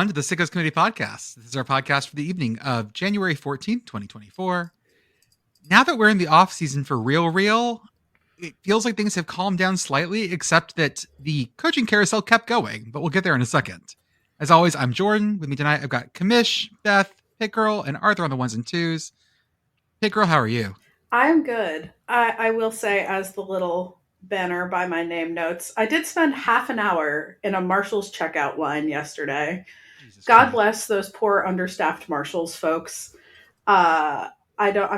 everyone, to the Sickos Committee podcast. This is our podcast for the evening of January 14th, 2024. Now that we're in the off season for real, it feels like things have calmed down slightly, except that the coaching carousel kept going, but we'll get there in a second. As always, I'm Jordan. With me tonight, I've got Commish, Beth, Pitt Girl, and Arthur on the ones and twos. Pitt Girl, how are you? I'm good. I will say, as the little banner by my name notes, I did spend half an hour in a Marshall's checkout line yesterday. Jesus God Christ. bless those poor understaffed Marshalls folks. I'm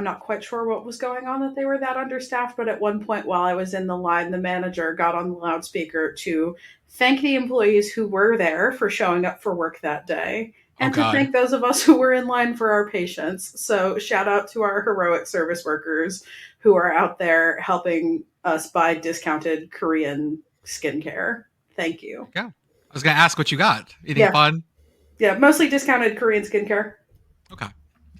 not quite sure what was going on that they were that understaffed, but at one point while I was in the line, the manager got on the loudspeaker to thank the employees who were there for showing up for work that day. And to thank those of us who were in line for our patients. So shout out to our heroic service workers who are out there helping us buy discounted Korean skincare. Thank you. Yeah. I was going to ask what you got. Anything fun? Yeah, mostly discounted Korean skincare. Okay.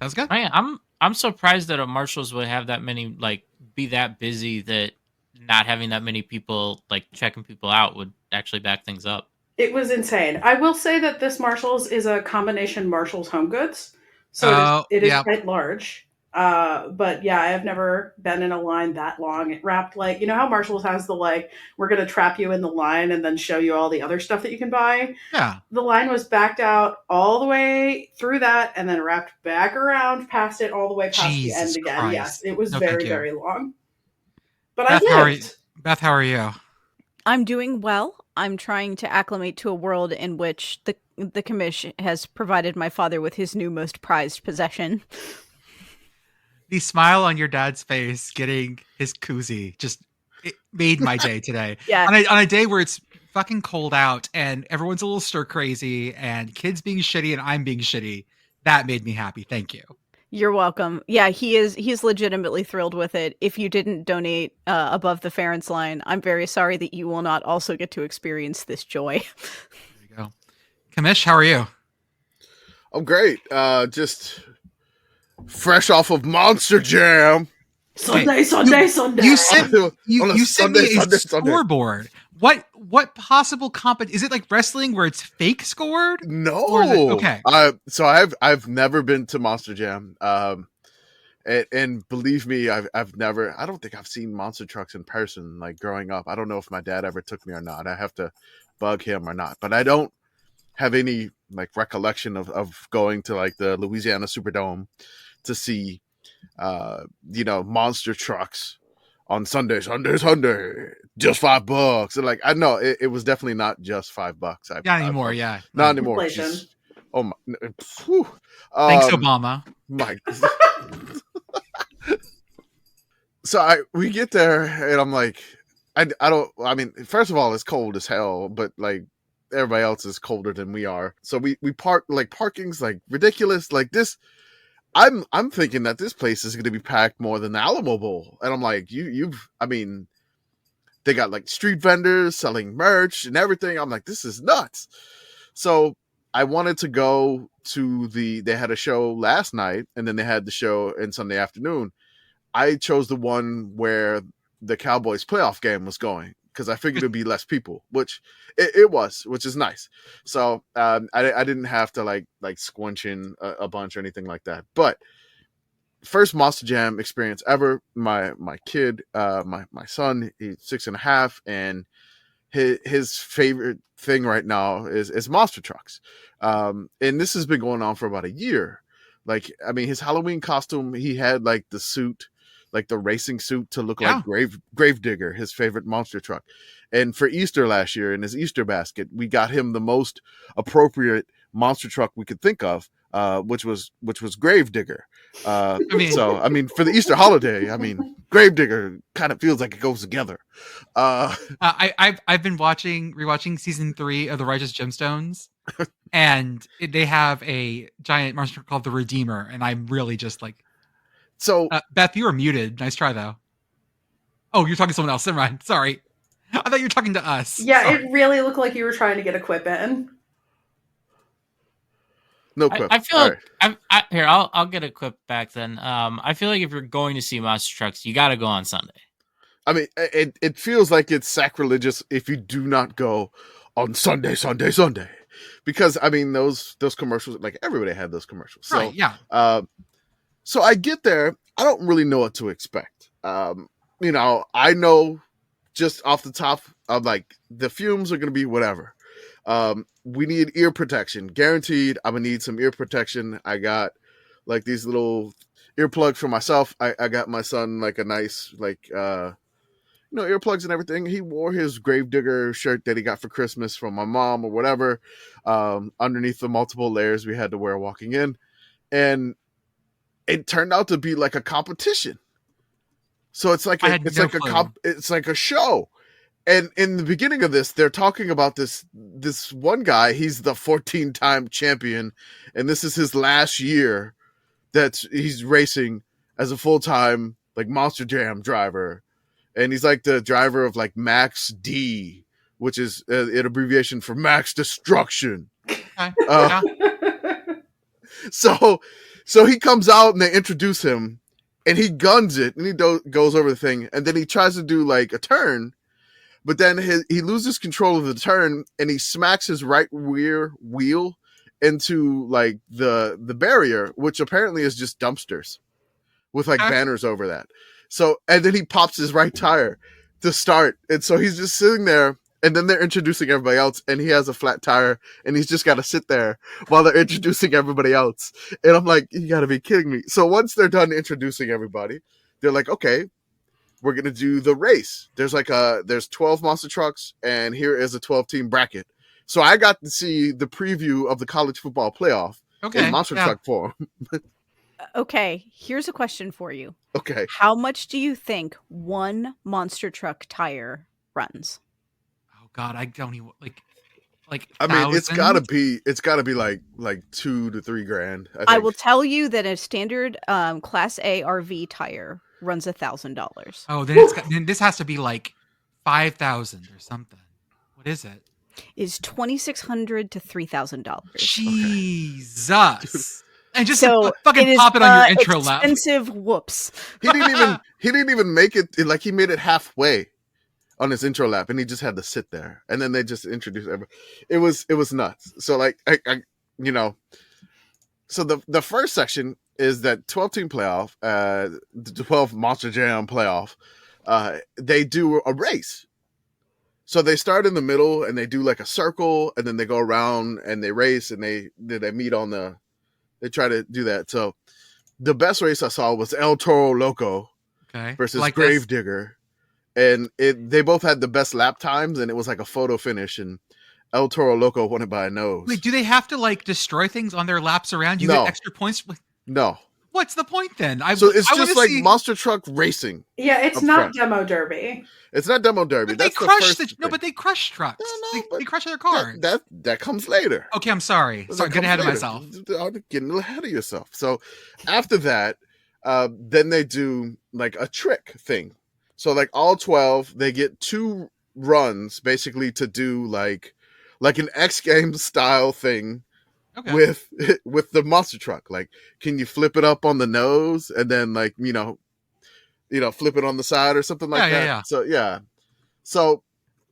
Sounds good. I'm surprised that a Marshalls would have that many, be that busy that not having that many people, checking people out would actually back things up. It was insane. I will say that this Marshalls is a combination Marshalls Home Goods, so it is quite large. But yeah, I have never been in a line that long. It wrapped how Marshalls has the we're going to trap you in the line and then show you all the other stuff that you can buy. Yeah. The line was backed out all the way through that and then wrapped back around past it all the way past the end again. Christ. Yes, it was very long. But Beth, I lived. Beth, how are you? I'm doing well. I'm trying to acclimate to a world in which the Commish has provided my father with his new most prized possession. The smile on your dad's face getting his koozie it made my day today. Yeah. On a day where it's fucking cold out and everyone's a little stir crazy and kids being shitty and I'm being shitty, that made me happy. Thank you. You're welcome. Yeah, he's legitimately thrilled with it. If you didn't donate above the Ferentz line, I'm very sorry that you will not also get to experience this joy. There you go. Commish, how are you? I'm great. Just fresh off of Monster Jam. Sunday. You sent me a scoreboard. What possible is it like wrestling where it's fake scored? No. Okay. So I've never been to Monster Jam. And believe me, I don't think I've seen monster trucks in person growing up. I don't know if my dad ever took me or not. I have to bug him or not. But I don't have any recollection of going to the Louisiana Superdome to see monster trucks on Sunday, just $5. And I know it was definitely not just $5. Not anymore, yeah. Not anymore. Inflation. Oh my! Thanks, Obama. My. So we get there, and I'm like, I don't. I mean, first of all, it's cold as hell, but everybody else is colder than we are. So we park parking's ridiculous. This. I'm thinking that this place is going to be packed more than the Alamo Bowl. And I'm like, they got street vendors selling merch and everything. I'm like, this is nuts. So I wanted to go to they had a show last night and then they had the show in Sunday afternoon. I chose the one where the Cowboys playoff game was going because I figured it'd be less people, which it was, which is nice. So I didn't have to squinch in a bunch or anything like that. But first Monster Jam experience ever. My kid, my son, he's 6.5, and his favorite thing right now is monster trucks. And this has been going on for about a year. His Halloween costume, he had the suit, the racing suit to look like Gravedigger, his favorite monster truck. And for Easter last year in his Easter basket, we got him the most appropriate monster truck we could think of, which was Gravedigger. For the Easter holiday, Gravedigger kind of feels like it goes together. I've been rewatching season 3 of The Righteous Gemstones, and they have a giant monster called the Redeemer, and I'm really just So, Beth, you were muted. Nice try, though. Oh, you're talking to someone else. Never mind. Sorry. I thought you were talking to us. Yeah, Sorry. It really looked like you were trying to get a quip in. No quip. I feel I'll get a quip back then. I feel like if you're going to see monster trucks, you got to go on Sunday. It feels like it's sacrilegious if you do not go on Sunday. because I mean those commercials, like everybody had those commercials. So Right, yeah. so I get there, I don't really know what to expect. You know, I know just off the top, I'm like, the fumes are gonna be whatever. We need ear protection, guaranteed. I'm gonna need some ear protection. I got like these little earplugs for myself. I got my son like a nice like you know, earplugs and everything. He wore his Gravedigger shirt that he got for Christmas from my mom or whatever, underneath the multiple layers we had to wear walking in. And it turned out to be like a competition. So it's like it's like a show. And in the beginning of this, they're talking about this one guy. He's the 14-time champion, and this is his last year that he's racing as a full-time like Monster Jam driver. And he's like the driver of like Max D, which is an abbreviation for Max Destruction. Okay. So he comes out and they introduce him, and he guns it, and he goes over the thing, and then he tries to do like a turn, but then he loses control of the turn, and he smacks his right rear wheel into like the barrier, which apparently is just dumpsters with like banners over that. So, and then he pops his right tire to start. And so he's just sitting there, and then they're introducing everybody else, and he has a flat tire, and he's just got to sit there while they're introducing everybody else. And I'm like, you got to be kidding me. So once they're done introducing everybody, they're like, okay, we're going to do the race. There's 12 monster trucks, and here is a 12-team bracket. So I got to see the preview of the college football playoff in monster truck form. Okay, here's a question for you. Okay. How much do you think one monster truck tire runs? Oh God, I don't even like. I mean, it's gotta be like $2,000 to $3,000. I will tell you that a standard Class A RV tire runs $1,000. Oh, then this has to be like 5,000 or something. What is it? Is $2,600 to $3,000. Jesus. And just so fucking pop it on your intro lap. Expensive whoops. He didn't even make it, like he made it halfway on his intro lap, and he just had to sit there, and then they just introduced everybody. It was nuts. So like I you know, so the first section is that 12-team playoff, the 12 Monster Jam playoff. They do a race. So they start in the middle, and they do like a circle, and then they go around and they race, and they meet on the. They try to do that. So the best race I saw was El Toro Loco versus like Gravedigger. And they both had the best lap times, and it was like a photo finish, and El Toro Loco won it by a nose. Wait, do they have to like destroy things on their laps around? You get extra points? No. What's the point then? So it's just like monster truck racing. Yeah, it's not demo derby. It's not demo derby. But they crush trucks. They crush their cars. That comes later. Okay, I'm sorry. I'm getting ahead of myself. Getting ahead of yourself. So after that, then they do like a trick thing. So like all 12, they get 2 runs basically to do like an X Games style thing. Okay. With the monster truck. Like, can you flip it up on the nose and then like, you know, flip it on the side or something like that? Yeah. So yeah. So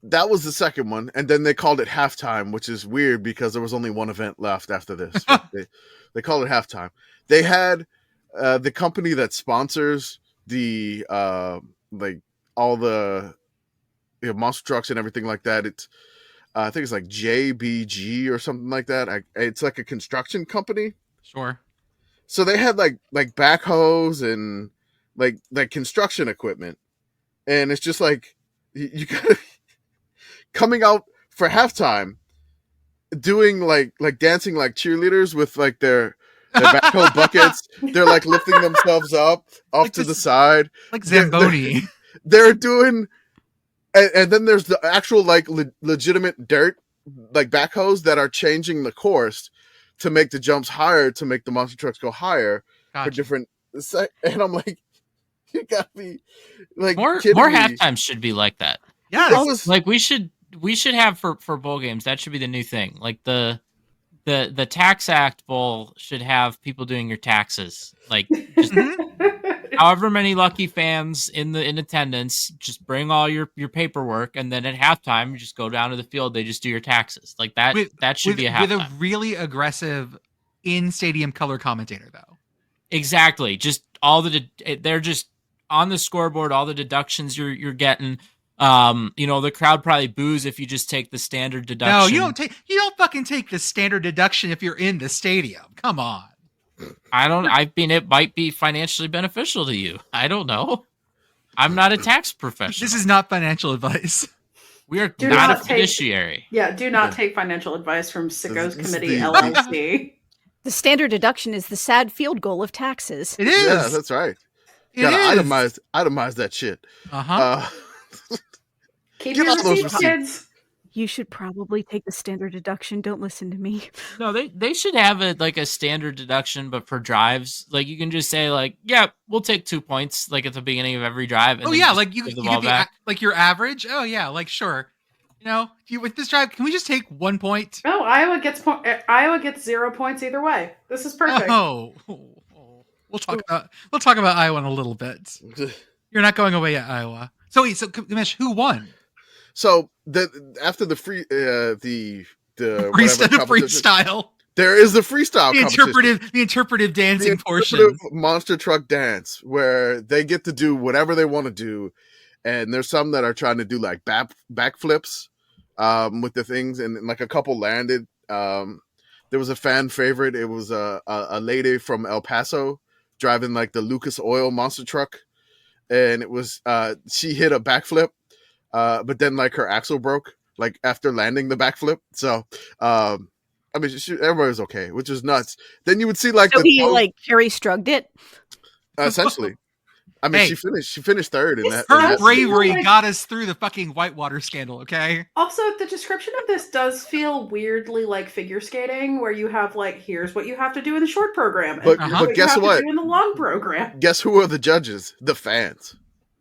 that was the second one. And then they called it halftime, which is weird because there was only one event left after this. they called it halftime. They had the company that sponsors the like all the monster trucks and everything like that. It's I think it's like JBG or something like that. It's like a construction company. Sure. So they had like backhoes and like construction equipment, and it's just like you gotta coming out for halftime, doing like dancing like cheerleaders with like their backhoe buckets. They're like lifting themselves up off to the side, like Zamboni. They're doing. And then there's the actual like legitimate dirt like backhoes that are changing the course to make the jumps higher, to make the monster trucks go higher for different. And I'm like, you got me like more halftimes should be like that. Yeah, like we should have for bowl games. That should be the new thing. Like the Tax Act Bowl should have people doing your taxes. Like just however many lucky fans in attendance, just bring all your paperwork, and then at halftime, you just go down to the field. They just do your taxes like that. That should be a halftime. With a really aggressive in-stadium color commentator, though. Exactly. Just they're just on the scoreboard. All the deductions you're getting. The crowd probably boos if you just take the standard deduction. No, you don't fucking take the standard deduction if you're in the stadium. Come on. It might be financially beneficial to you. I don't know. I'm not a tax professional. This is not financial advice. We are not a fiduciary. Do not take financial advice from Sickos Committee, the- LLC. The standard deduction is the sad field goal of taxes. It is. Yeah, that's right. Gotta itemize that shit. Uh-huh. Keep Give your us those receipts, receipts. kids. You should probably take the standard deduction. Don't listen to me. No, they should have a standard deduction, but for drives, like you can just say yeah, we'll take 2 points at the beginning of every drive. And Oh then yeah, just you give the give ball the back. your average. Oh yeah, sure. With this drive, can we just take 1 point? Oh, Iowa gets 0 points either way. This is perfect. Oh. We'll talk about Iowa in a little bit. You're not going away at Iowa. So Commish, who won? So after the free the freestyle. there is the freestyle competition. The interpretive dancing portion. Interpretive monster truck dance where they get to do whatever they want to do, and there's some that are trying to do backflips with the things, and a couple landed. There was a fan favorite. It was a lady from El Paso driving the Lucas Oil monster truck, and it was she hit a backflip. But then her axle broke after landing the backflip. So, everybody was okay, which is nuts. Then you would see Carrie Strugged it. Essentially. She finished third in that. Her bravery got us through the fucking Whitewater scandal, okay? Also, the description of this does feel weirdly like figure skating, where you have here's what you have to do in the short program, and But guess guess what? do in the long program. Guess who are the judges? The fans.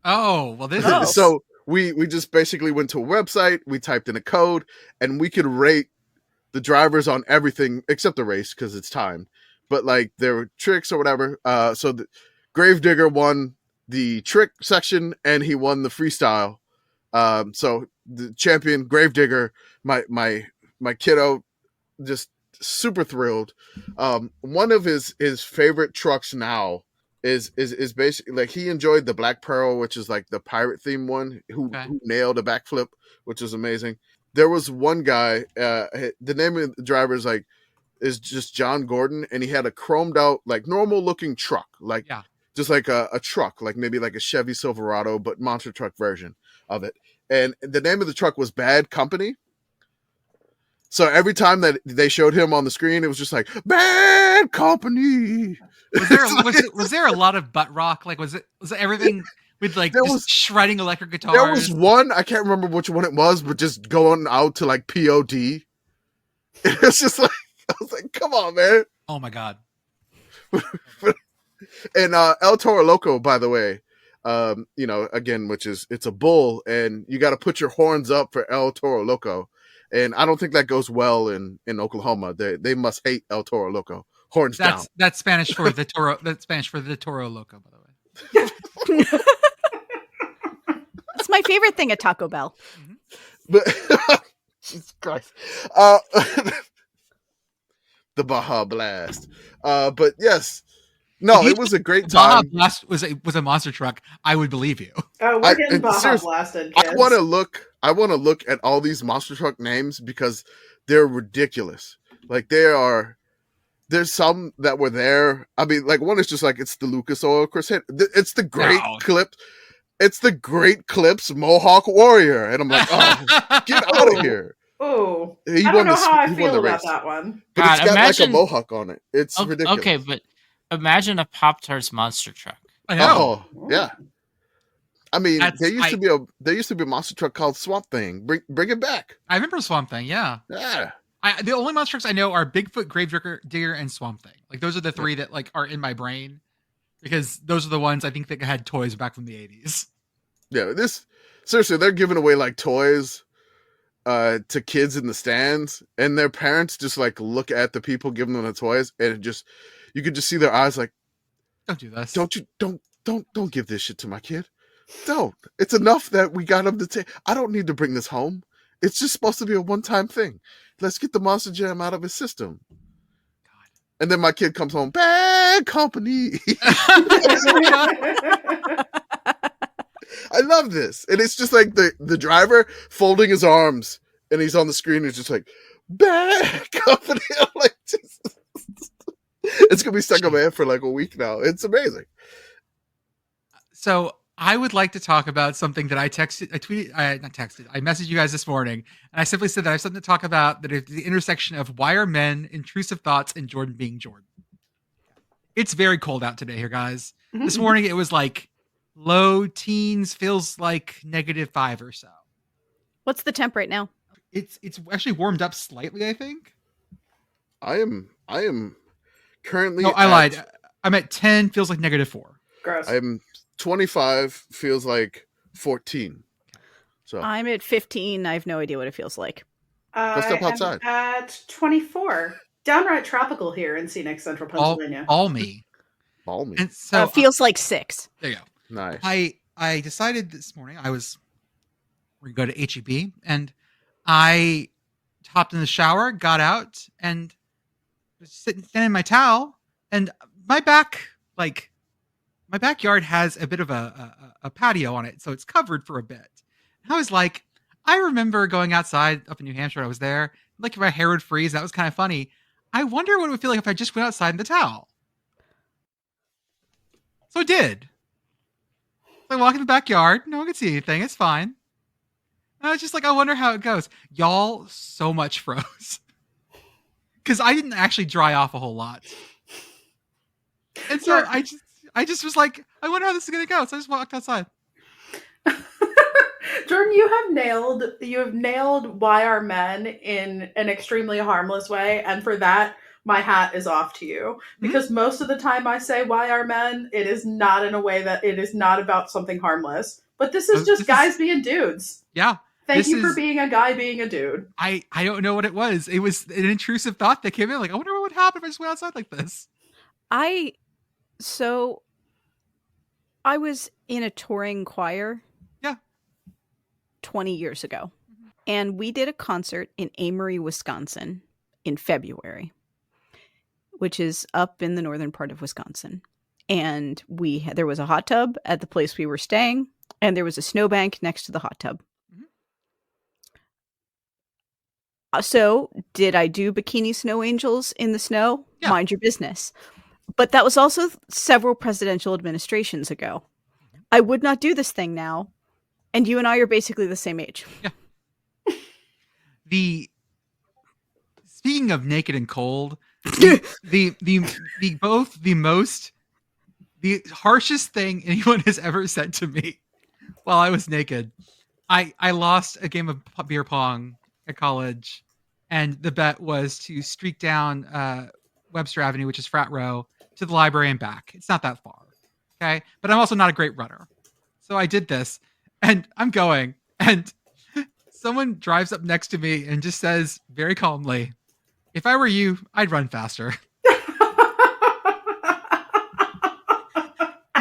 Oh, well, this Oh. is... So we just basically went to a website, we typed in a code, and we could rate the drivers on everything except the race because it's timed. But there were tricks or whatever. So the Gravedigger won the trick section and he won the freestyle. So the champion Gravedigger, my kiddo, just super thrilled. One of his favorite trucks now is basically he enjoyed the Black Pearl, which is the pirate theme one, who nailed a backflip, which was amazing. There was one guy, the name of the driver is just John Gordon, and he had a chromed out normal looking truck, just a truck, maybe a Chevy Silverado, but monster truck version of it. And the name of the truck was Bad Company. So every time that they showed him on the screen, it was just Bad Company. Was there a lot of butt rock? Was it everything with shredding electric guitars? There was one, I can't remember which one it was, but just going out to POD. It's just I was come on, man. Oh my god. And El Toro Loco, by the way, again, it's a bull, and you got to put your horns up for El Toro Loco. And I don't think that goes well in Oklahoma. They must hate El Toro Loco. Horns down. That's Spanish for the Toro. That's Spanish for the Toro Loco, by the way. It's my favorite thing at Taco Bell. But Jesus Christ. The Baja Blast. But yes. No, it was a great time. Baja Blast was a monster truck. I would believe you. Oh, we're getting Baja blasted, kids. I want to look at all these monster truck names because they're ridiculous. There's some that were there. One is just it's the Lucas Oil Chris hit. It's the great clip. It's the Great Clips Mohawk Warrior. And I'm oh, get out of here. Oh, I don't know how I feel about that one. But it's got a mohawk on it. It's ridiculous. Okay, but imagine a Pop-Tarts monster truck. I know. Oh, yeah. There used to be a monster truck called Swamp Thing. Bring it back. I remember Swamp Thing, yeah. Yeah. The only monster trucks I know are Bigfoot, Gravedigger, and Swamp Thing. Those are the three that are in my brain because those are the ones I think that had toys back from the 80s. Yeah, seriously, they're giving away toys to kids in the stands, and their parents just look at the people giving them the toys, and you could just see their eyes don't do this. Don't don't give this shit to my kid. Don't. It's enough that we got him to take. I don't need to bring this home. It's just supposed to be a one-time thing. Let's get the Monster Jam out of his system. God. And then my kid comes home, bad company. I love this. And it's just like the driver folding his arms and he's on the screen. It's just like, bad company. I'm like, it's going to be stuck in my head for like a week now. It's amazing. So I would like to talk about something that I messaged you guys this morning. And I simply said that I have something to talk about that is the intersection of why are men, intrusive thoughts, and Jordan being Jordan. It's very cold out today here, guys. This morning it was like low teens, feels like -5 or so. What's the temp right now? It's actually warmed up slightly, I think. I am currently. No, I lied. I'm at 10, feels like -4. Gross. I'm 25, feels like 14. So I'm at 15. I have no idea what it feels like. Go step outside. I'm at 24. Downright tropical here in scenic central Pennsylvania. Balmy. Balmy. And so Feels like 6. there you go. Nice. I decided this morning we're going to go to HEB, and I hopped in the shower, got out, and was standing in my towel, and my backyard has a bit of a patio on it, so it's covered for a bit. And I was like, I remember going outside up in New Hampshire. I was there, like my hair would freeze. That was kind of funny. I wonder what it would feel like if I just went outside in the towel. So I did. So I walk in the backyard. No one could see anything. It's fine. And I was just like, I wonder how it goes. Y'all so much froze. Because I didn't actually dry off a whole lot. And so I just was like, I wonder how this is going to go. So I just walked outside. Jordan, you have nailed why are men in an extremely harmless way, and for that, my hat is off to you. Because most of the time I say why are men, it is not in a way that it is not about something harmless. But this is just guys being dudes. Yeah. Thank you for being a guy being a dude. I don't know what it was. It was an intrusive thought that came in. Like, I wonder what would happen if I just went outside like this. I was in a touring choir. Yeah. 20 years ago. And we did a concert in Amory, Wisconsin in February, which is up in the northern part of Wisconsin. And there was a hot tub at the place we were staying, and there was a snowbank next to the hot tub. So did I do bikini snow angels in the snow? Yeah. Mind your business. But that was also several presidential administrations ago. I would not do this thing now. And you and I are basically the same age. Yeah. Speaking of naked and cold, the harshest thing anyone has ever said to me while I was naked. I lost a game of beer pong at college, and the bet was to streak down Webster Avenue, which is frat row, to the library and back. It's not that far. Okay. But I'm also not a great runner. So I did this, and I'm going, and someone drives up next to me and just says very calmly, if I were you, I'd run faster.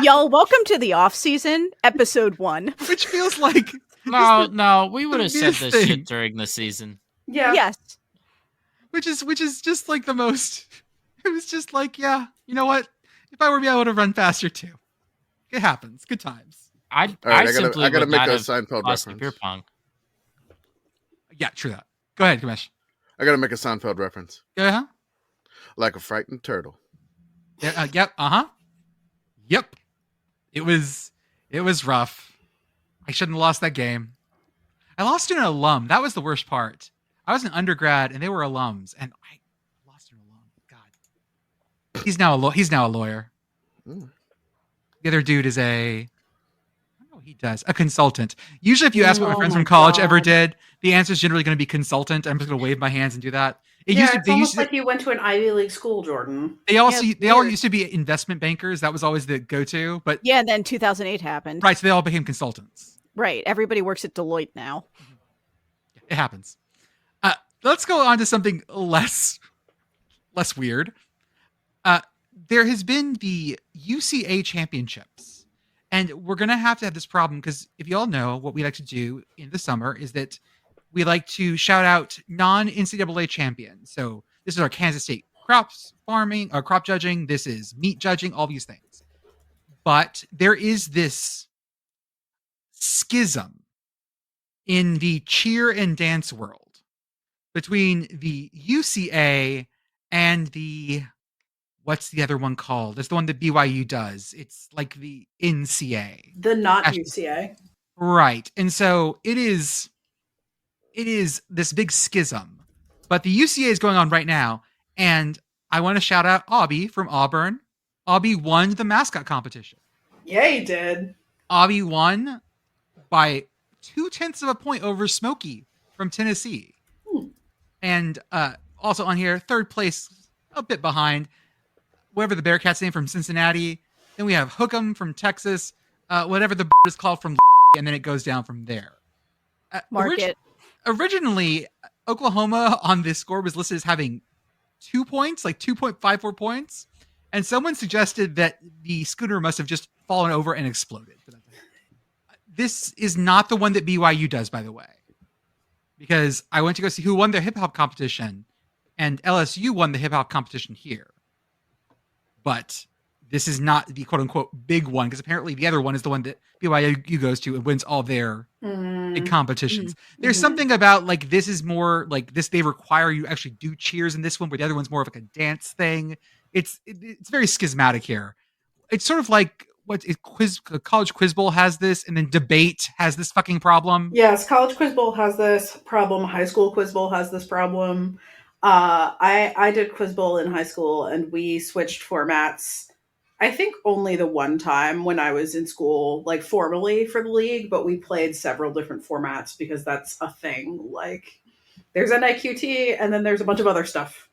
Y'all, welcome to the off season, episode 1. Which feels like no, we would have said this shit during the season. Yeah. Yes. Which is just like the most. It was just like, yeah, you know what? If I were me, I would have run faster too. It happens. Good times. I gotta make a Seinfeld reference. Beer pong. Yeah, true that. Go ahead, Commish. I gotta make a Seinfeld reference. Yeah. Like a frightened turtle. Yeah. Yep. Yep. It was rough. I shouldn't have lost that game. I lost to an alum. That was the worst part. I was an undergrad, and they were alums, and I lost to an alum. God, he's now a lawyer. Ooh. The other dude is I don't know what he does. A consultant. Usually, if you ask what my friends from college ever did, the answer is generally going to be consultant. I'm just going to wave my hands and do that. It's almost like you went to an Ivy League school, Jordan. They all used to be investment bankers. That was always the go-to. But yeah, and then 2008 happened. Right, so they all became consultants. Right. Everybody works at Deloitte now. It happens. Let's go on to something less weird. There has been the UCA championships, And we're going to have this problem because if you all know what we like to do in the summer is that we like to shout out non-NCAA champions. So this is our Kansas State crops farming or crop judging. This is meat judging, all these things. But there is this schism in the cheer and dance world between the UCA and the, what's the other one called? It's the one that BYU does. It's like the NCA. The not UCA. Right. And so it is this big schism. But the UCA is going on right now. And I want to shout out Aubie from Auburn. Aubie won the mascot competition. Yeah, he did. Aubie won by 0.2 of a point over Smokey from Tennessee. And also on here, third place, a bit behind, whatever the Bearcats name from Cincinnati. Then we have Hookem from Texas, whatever the is called from, and then it goes down from there. Market. Originally, Oklahoma on this score was listed as having 2 points, like 2.54 points. And someone suggested that the scooter must have just fallen over and exploded. This is not the one that BYU does, by the way. Because I went to go see who won their hip-hop competition, and LSU won the hip-hop competition here. But this is not the quote-unquote big one, because apparently the other one is the one that BYU goes to and wins all their big competitions. There's something about, like, this is more, like, this, they require you actually do cheers in this one, where the other one's more of like a dance thing. It's very schismatic here. It's sort of like, College Quiz Bowl has this, and then debate has this fucking problem. Yes, College Quiz Bowl has this problem. High School Quiz Bowl has this problem. I did Quiz Bowl in high school, and we switched formats. I think only the one time when I was in school, like formally for the league, but we played several different formats because that's a thing. Like, there's NAQT, and then there's a bunch of other stuff.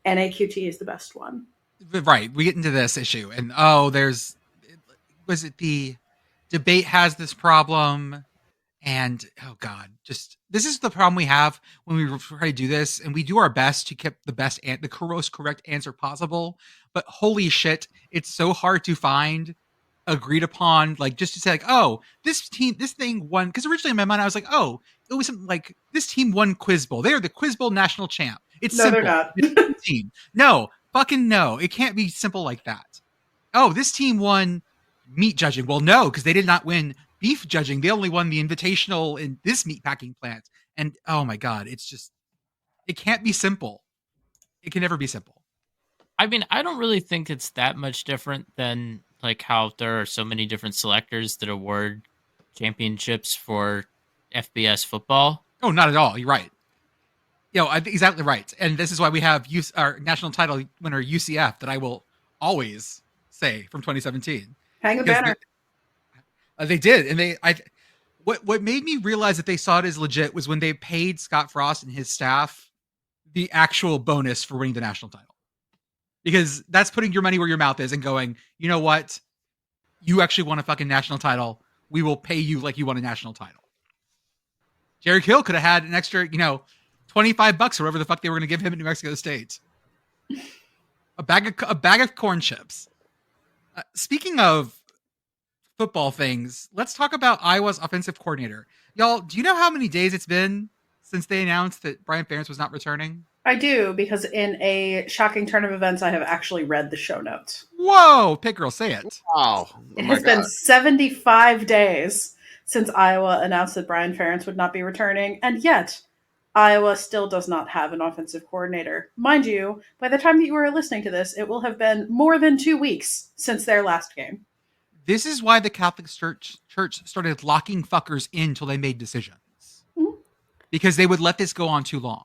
NAQT is the best one. Right. We get into this issue, and was it the debate has this problem, and oh god, just this is the problem we have when we try to do this, and we do our best to keep the most correct answer possible, but holy shit, it's so hard to find agreed upon, like, just to say, like, oh, this thing won, because originally in my mind I was like, oh, it was something like this team won Quiz Bowl, they're the Quiz Bowl national champ. It's no, simple. They're not. It's team. No, fucking no, it can't be simple like that. Oh, this team won meat judging. Well, no, because they did not win beef judging. They only won the invitational in this meat packing plant. And oh my god, it's just, it can't be simple. It can never be simple. I mean, I don't really think it's that much different than like how there are so many different selectors that award championships for FBS football. Oh, not at all. You're right. Exactly right. And this is why we have our national title winner UCF that I will always say from 2017. Hang the banner. They did, and what made me realize that they saw it as legit was when they paid Scott Frost and his staff the actual bonus for winning the national title, because that's putting your money where your mouth is and going, you know what, you actually won a fucking national title. We will pay you like you won a national title. Jerry Hill could have had an extra, $25 or whatever the fuck they were going to give him in New Mexico State. A bag of corn chips. Speaking of football things, let's talk about Iowa's offensive coordinator. Y'all, do you know how many days it's been since they announced that Brian Ferentz was not returning? I do, because in a shocking turn of events, I have actually read the show notes. Whoa, Pitt Girl, say it. Wow. It has been 75 days since Iowa announced that Brian Ferentz would not be returning, and yet Iowa still does not have an offensive coordinator. Mind you, by the time that you are listening to this, it will have been more than 2 weeks since their last game. This is why the Catholic Church started locking fuckers in until they made decisions. Mm-hmm. Because they would let this go on too long.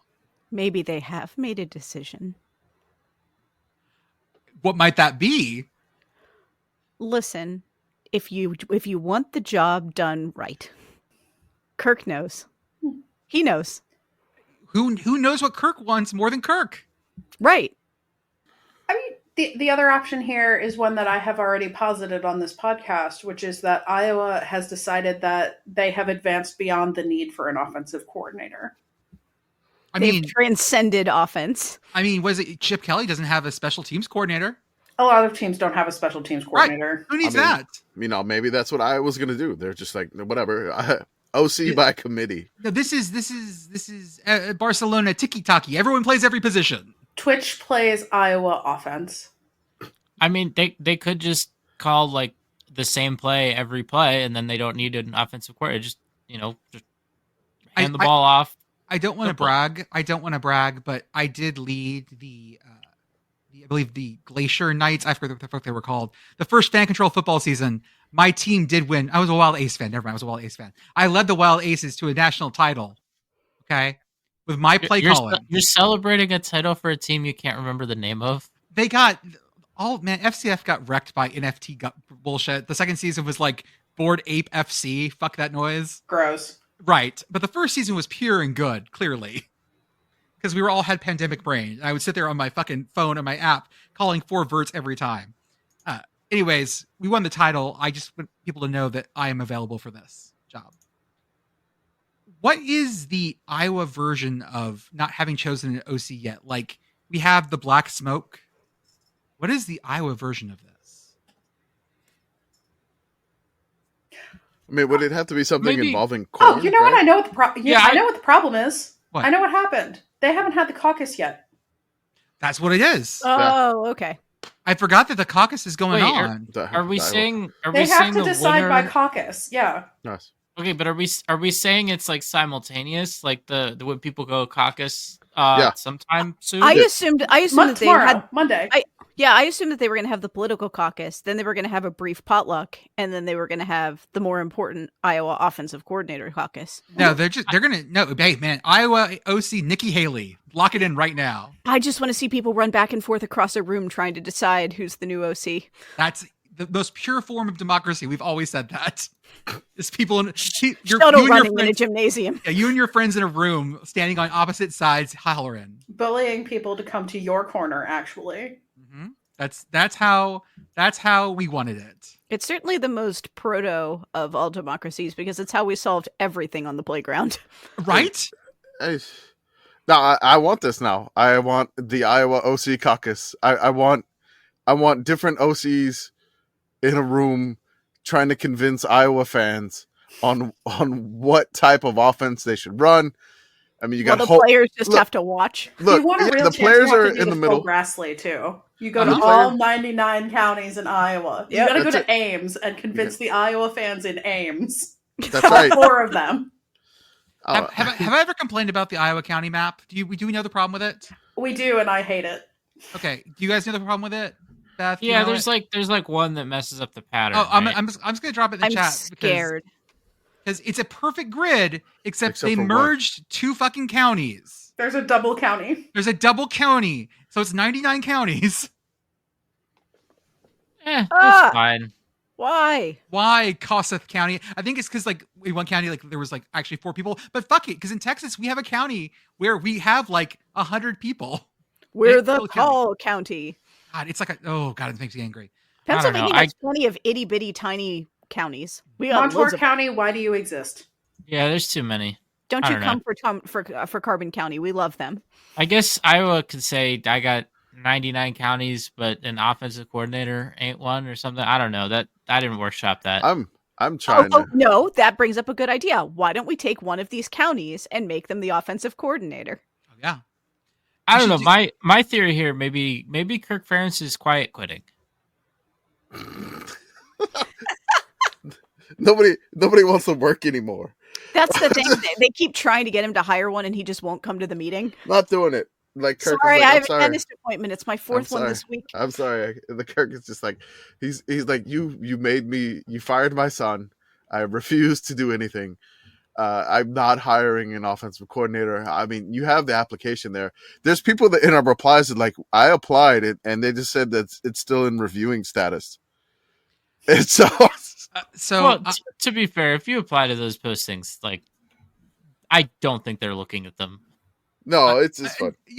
Maybe they have made a decision. What might that be? Listen, if you want the job done right, Kirk knows. He knows. Who knows what Kirk wants more than Kirk? Right. I mean, the other option here is one that I have already posited on this podcast, which is that Iowa has decided that they have advanced beyond the need for an offensive coordinator. They've transcended offense. I mean, was it Chip Kelly doesn't have a special teams coordinator? A lot of teams don't have a special teams coordinator. Who needs I mean, that? Maybe that's what I was gonna do. They're just like, whatever, OC by committee. No, this is Barcelona tiki-taki. Everyone plays every position. Twitch plays Iowa offense. I mean, they could just call like the same play every play, and then they don't need an offensive coordinator. Just hand the ball off. I don't want to brag, but I did lead I believe the Glacier Knights. I forget what the fuck they were called. The first fan control football season. My team did win. I was a Wild Ace fan. Never mind, I was a Wild Ace fan. I led the Wild Aces to a national title. Okay, with my play calling. You're celebrating a title for a team you can't remember the name of. They got FCF got wrecked by NFT bullshit. The second season was like Bored Ape FC. Fuck that noise. Gross. Right, but the first season was pure and good, clearly. Because we all had pandemic brain. I would sit there on my fucking phone and my app calling 4 verts every time. Anyways, we won the title. I just want people to know that I am available for this job. What is the Iowa version of not having chosen an OC yet? Like, we have the black smoke. What is the Iowa version of this? I mean, would it have to be something involving corn? Oh, you know what? I know what the problem. I know what the problem is. What? I know what happened. They haven't had the caucus yet. That's what it is. Oh, okay. I forgot that the caucus is going on. Are we saying? They have to decide by caucus. Yeah. Nice. Okay, but are we saying it's like simultaneous, like the when people go caucus sometime soon? I assumed that they tomorrow, had Monday. I assumed that they were going to have the political caucus, then they were going to have a brief potluck, and then they were going to have the more important Iowa Offensive Coordinator Caucus. No, hey man, Iowa OC Nikki Haley, lock it in right now. I just want to see people run back and forth across a room trying to decide who's the new OC. That's the most pure form of democracy. We've always said that. It's people in running in a gymnasium. Yeah, you and your friends in a room standing on opposite sides hollering. Bullying people to come to your corner, actually. Mm-hmm. That's how we wanted it. It's certainly the most proto of all democracies because it's how we solved everything on the playground. Right? No, I want this now. I want the Iowa OC caucus. I want different OCs in a room trying to convince Iowa fans on what type of offense they should run. I mean, you got the players just have to watch. Look, you want a real the chance, players you have are to do in the middle. Grassley too. You go to all 99 counties in Iowa. You got to go to Ames and convince the Iowa fans in Ames. That's right. 4 of them. Have I ever complained about the Iowa county map? Do we know the problem with it? We do, and I hate it. Okay. Do you guys know the problem with it, Beth? Yeah, there's like one that messes up the pattern. Oh, I'm just gonna drop it in the chat. I'm scared. Because it's a perfect grid, except they merged 2 fucking counties. There's a double county. So it's 99 counties. That's fine. Why Kossuth County? I think it's because like in one county, like there was like actually 4 people. But fuck it, because in Texas we have a county where we have like 100 people. We're the Paul County. God, it's like it makes me angry. Pennsylvania has plenty of itty bitty tiny counties. We got Montour County, why do you exist? Yeah, there's too many. Don't you come for Carbon County? We love them. I guess Iowa could say I got 99 counties, but an offensive coordinator ain't one or something. I don't know. That I didn't workshop that. I'm trying to. No, that brings up a good idea. Why don't we take one of these counties and make them the offensive coordinator? Oh, yeah. I don't know. My theory here, maybe Kirk Ferentz is quiet quitting. Nobody wants to work anymore. That's the thing. They keep trying to get him to hire one, and he just won't come to the meeting. Not doing it. Like Kirk sorry, I have a dentist appointment. It's my 4th one this week. I'm sorry. The Kirk is just like he's like you fired my son. I refuse to do anything. I'm not hiring an offensive coordinator. I mean, you have the application there. There's people that in our replies that like I applied it, and they just said that it's still in reviewing status. It's so. To be fair, if you apply to those postings, like I don't think they're looking at them. No, it's just fun.